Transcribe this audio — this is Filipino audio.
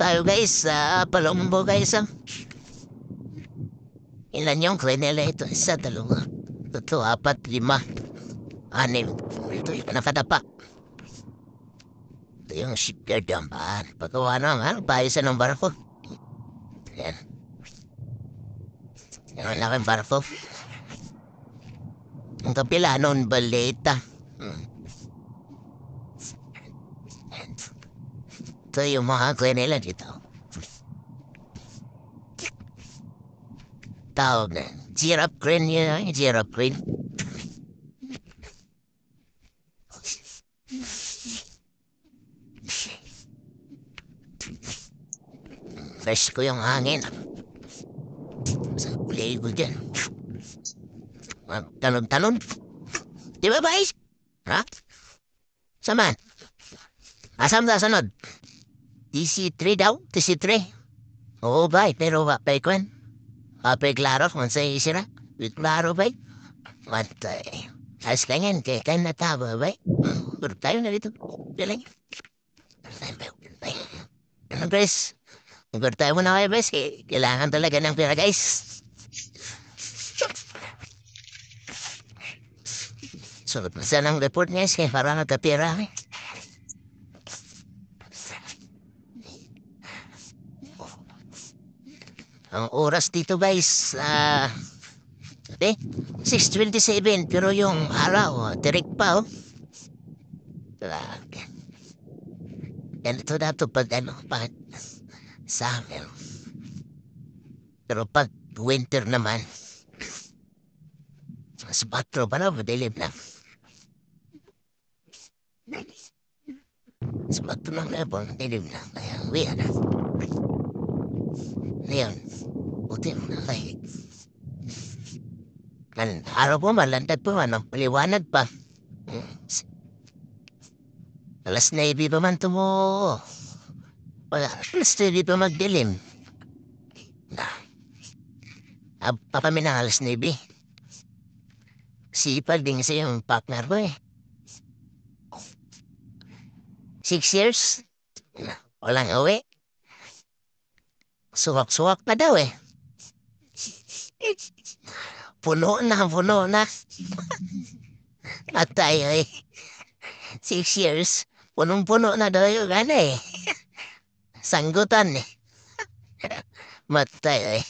Tayo guys, sa Palombo guys. Ilan yung krenela ito? Isa, dalawa, tatlo, apat, lima, anim. Ito yung nakadapa. Ito yung shipyard yan ba? Pagawa naman, paisa ng barko. Yan. Yan ang laking barko. Ang kapila noon, baleta. Ito yung mga krenela dito. Tawag na. Giraffe crane yun, giraffe crane. Fresh ko yung hangin. Sa kulay ko dyan. Tanon-tanon. Di ba guys? Ha? Saman? Asam na sunod? TC3 daw? TC3? Oo ba? Pero pa ikwan? Pa'y klaro kung sa isira? Klaro ba? Matay. As kanyan kay kan na taba ba? Pero tayo na dito. Bilang. Ano guys? Tayo muna kayo guys. Kailangan talaga ng pera guys. So, saan ang report guys? Kaya para nagkapira kami. Ang oras dito guys, 6:27 pero yung araw, direct pa oh. Ganito na ito pag summer. Pero pag winter naman, mas patro pa na, madilim na. Mas patro na na po, madilim na. Kaya, uwi na. Ngayon, buti mo na kayo. Araw po, malantad po, maliwanag pa. Alas 9 pa man tumo. Alas 9 pa magdilim. Pa kami ng alas 9. Sipag din sa yung partner ko eh. 6 years. Walang uwi. Suwak-suwak na daw eh. Puno na. At tayo eh. 6 years. Punong-puno na daw yung eh. Sanggutan eh. Matay eh.